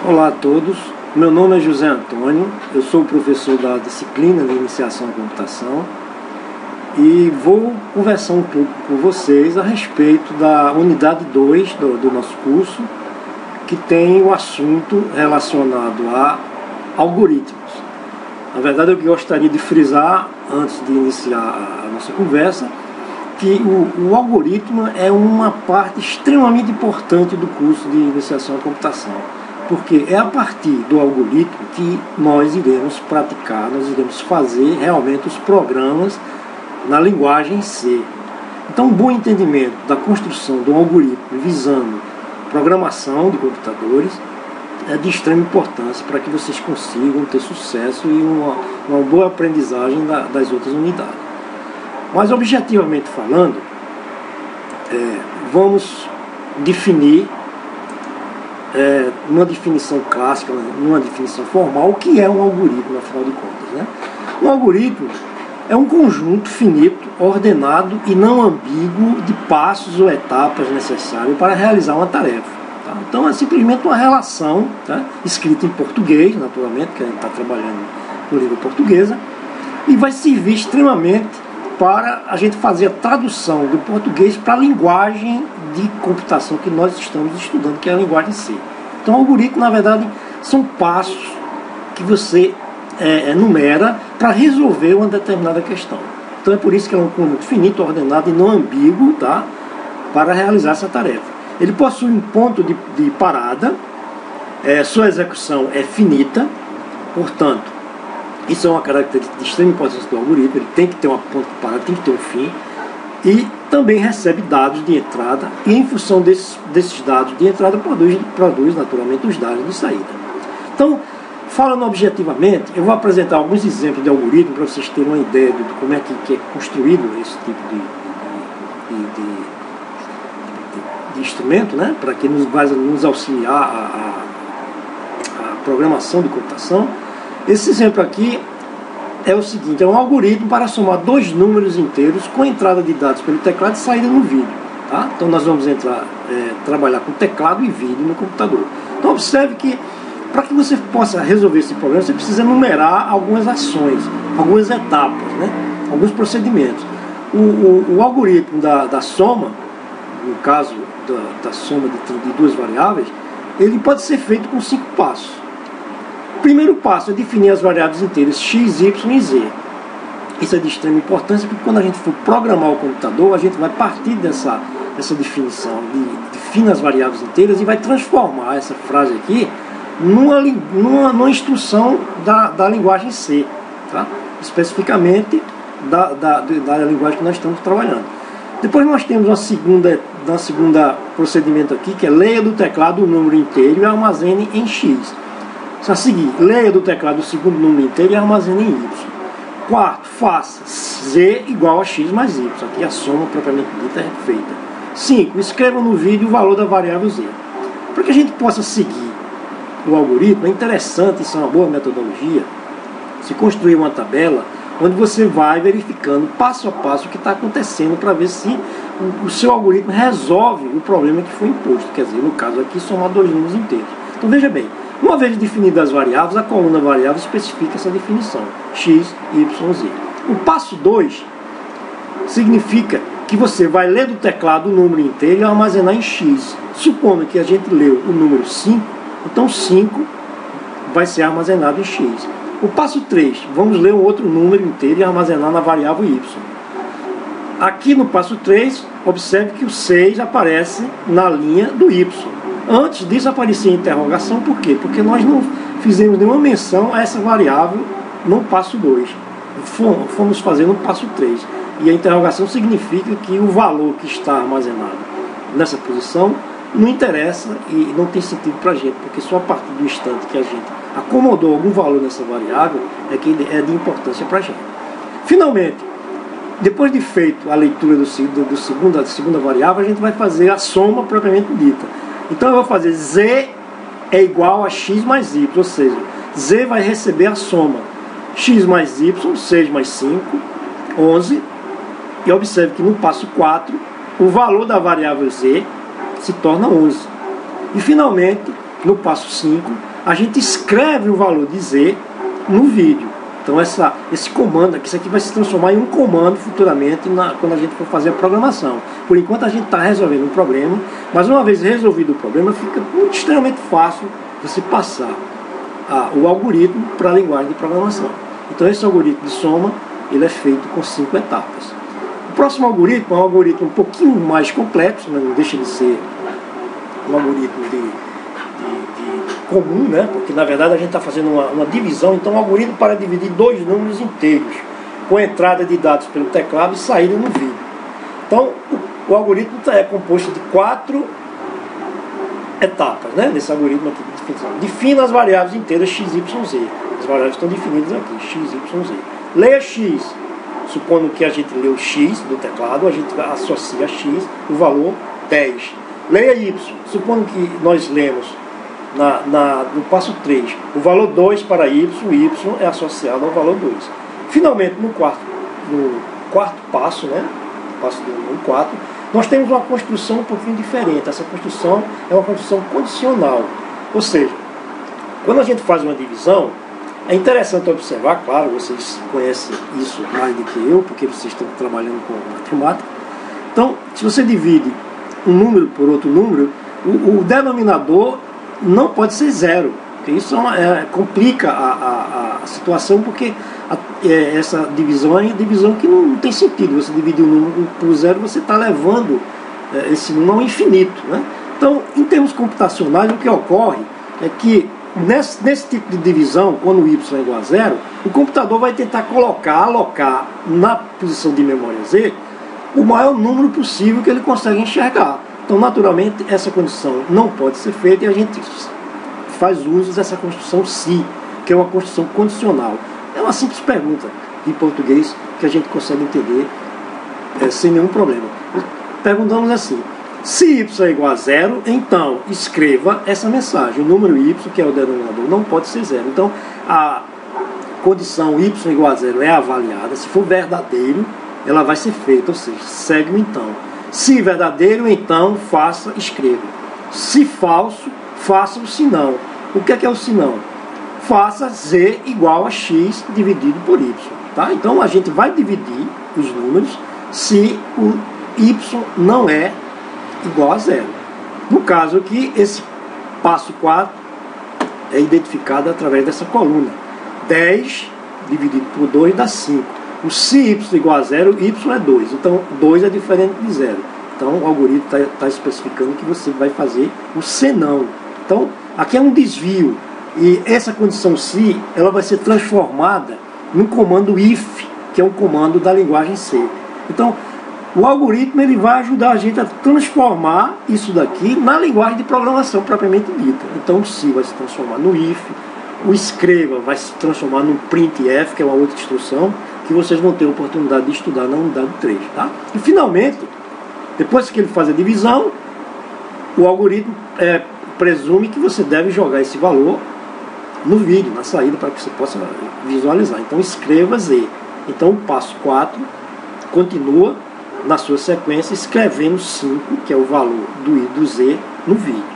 Olá a todos, meu nome é José Antônio, eu sou o professor da disciplina de Iniciação à Computação e vou conversar um pouco com vocês a respeito da unidade 2 do nosso curso, que tem o assunto relacionado a algoritmos. Na verdade, eu gostaria de frisar, antes de iniciar a nossa conversa, que o algoritmo é uma parte extremamente importante do curso de Iniciação à Computação, porque é a partir do algoritmo que nós iremos praticar, nós iremos fazer realmente os programas na linguagem C. Então, um bom entendimento da construção de um algoritmo visando programação de computadores é de extrema importância para que vocês consigam ter sucesso e uma boa aprendizagem das outras unidades. Mas, objetivamente falando, vamos definir, numa definição clássica, numa definição formal, o que é um algoritmo, afinal de contas, né? Um algoritmo é um conjunto finito, ordenado e não ambíguo de passos ou etapas necessários para realizar uma tarefa. Tá? Então é simplesmente uma relação, tá? Escrita em português, naturalmente, que a gente está trabalhando com língua portuguesa, e vai servir extremamente para a gente fazer a tradução do português para a linguagem de computação que nós estamos estudando, que é a linguagem C. Então, o algoritmo, na verdade, são passos que você enumera para resolver uma determinada questão. Então, é por isso que é um conjunto finito, ordenado e não ambíguo, tá? Para realizar essa tarefa. Ele possui um ponto de parada, sua execução é finita, portanto, isso é uma característica de extrema importância do algoritmo. Ele tem que ter uma ponta de parada, tem que ter um fim, e também recebe dados de entrada, e em função desses dados de entrada produz naturalmente os dados de saída. Então, falando objetivamente, eu vou apresentar alguns exemplos de algoritmo para vocês terem uma ideia de como é que é construído esse tipo de instrumento, né? Para que vai nos auxiliar a programação de computação. Esse exemplo aqui é o seguinte: é um algoritmo para somar dois números inteiros com entrada de dados pelo teclado e saída no vídeo. Tá? Então nós vamos trabalhar com teclado e vídeo no computador. Então observe que para que você possa resolver esse problema, você precisa enumerar algumas ações, algumas etapas, né? Alguns procedimentos. O algoritmo da soma, no caso da soma de duas variáveis, ele pode ser feito com 5 passos. O primeiro passo é definir as variáveis inteiras x, y e z. Isso é de extrema importância, porque quando a gente for programar o computador, a gente vai partir dessa definição, define as variáveis inteiras e vai transformar essa frase aqui numa instrução da linguagem C, tá? Especificamente da linguagem que nós estamos trabalhando. Depois nós temos uma segunda procedimento aqui, que é leia do teclado o número inteiro e armazene em x. A seguir, leia do teclado o segundo número inteiro e armazene em y. Quarto, faça z igual a x mais y. Aqui a soma propriamente dita é feita. 5. Escreva no vídeo o valor da variável z. Para que a gente possa seguir o algoritmo, é interessante, isso é uma boa metodologia, se construir uma tabela onde você vai verificando passo a passo o que está acontecendo para ver se o seu algoritmo resolve o problema que foi imposto. Quer dizer, no caso aqui, somar dois números inteiros. Então veja bem, uma vez definidas as variáveis, a coluna variável especifica essa definição, x, y, z. O passo 2 significa que você vai ler do teclado o número inteiro e armazenar em x. Supondo que a gente leu o número 5, então 5 vai ser armazenado em x. O passo 3, vamos ler um outro número inteiro e armazenar na variável y. Aqui no passo 3, observe que o 6 aparece na linha do y. Antes disso aparecia interrogação, por quê? Porque nós não fizemos nenhuma menção a essa variável no passo 2. Fomos fazer no passo 3. E a interrogação significa que o valor que está armazenado nessa posição não interessa e não tem sentido para a gente, porque só a partir do instante que a gente acomodou algum valor nessa variável é que é de importância para a gente. Finalmente, depois de feito a leitura da segunda variável, a gente vai fazer a soma propriamente dita. Então eu vou fazer z é igual a x mais y, ou seja, z vai receber a soma x mais y, 6 mais 5, 11, e observe que no passo 4 o valor da variável z se torna 11. E finalmente, no passo 5, a gente escreve o valor de Z no vídeo. Então esse comando aqui, isso aqui vai se transformar em um comando futuramente quando a gente for fazer a programação. Por enquanto a gente está resolvendo um problema, mas uma vez resolvido o problema, fica extremamente fácil você passar o algoritmo para a linguagem de programação. Então esse algoritmo de soma, ele é feito com 5 etapas. O próximo algoritmo é um algoritmo um pouquinho mais complexo, mas não deixa de ser um algoritmo comum, né? Porque na verdade a gente está fazendo uma divisão. Então o algoritmo para dividir 2 números inteiros, com entrada de dados pelo teclado e saída no vídeo. Então o algoritmo é composto de 4 etapas, né? Nesse algoritmo aqui de definição. Defina as variáveis inteiras x, y, z. As variáveis estão definidas aqui, x, y, z. Leia x, supondo que a gente leu x do teclado, a gente associa a x o valor 10. Leia y, supondo que nós lemos no passo 3 o valor 2 para y, o y é associado ao valor 2. Finalmente, no quarto passo, né? Passo do número 4, nós temos uma construção um pouquinho diferente. Essa construção é uma construção condicional. Ou seja, quando a gente faz uma divisão, é interessante observar, claro, vocês conhecem isso mais do que eu, porque vocês estão trabalhando com matemática. Então, se você divide um número por outro número, o denominador não pode ser 0. Isso complica a situação, porque essa divisão é uma divisão que não tem sentido. Você dividir um número por 0, você está levando esse número ao infinito, né? Então, em termos computacionais, o que ocorre é que nesse tipo de divisão, quando y é igual a 0, o computador vai tentar alocar na posição de memória Z o maior número possível que ele consegue enxergar. Então, naturalmente, essa condição não pode ser feita e a gente faz uso dessa construção se, que é uma construção condicional. É uma simples pergunta em português que a gente consegue entender sem nenhum problema. Perguntamos assim: se y é igual a 0, então escreva essa mensagem. O número y, que é o denominador, não pode ser 0. Então, a condição y igual a 0 é avaliada. Se for verdadeiro, ela vai ser feita, ou seja, segue o então. Se verdadeiro, então escreva. Se falso, faça o sinão. O que é o sinão? Faça z igual a x dividido por y. Tá? Então a gente vai dividir os números se o y não é igual a 0. No caso aqui, esse passo 4 é identificado através dessa coluna. 10 dividido por 2 dá 5. O se y igual a 0, y é 2. Então 2 é diferente de 0. Então o algoritmo está especificando que você vai fazer o senão. Então aqui é um desvio. E essa condição se, ela vai ser transformada no comando if, que é um comando da linguagem C. Então o algoritmo ele vai ajudar a gente a transformar isso daqui na linguagem de programação propriamente dita. Então o se vai se transformar no if, o escreva vai se transformar no printf, que é uma outra instrução que vocês vão ter a oportunidade de estudar na unidade 3. Tá? E finalmente, depois que ele faz a divisão, o algoritmo presume que você deve jogar esse valor no vídeo, na saída, para que você possa visualizar. Então escreva Z. Então o passo 4 continua na sua sequência escrevendo 5, que é o valor do I do Z, no vídeo.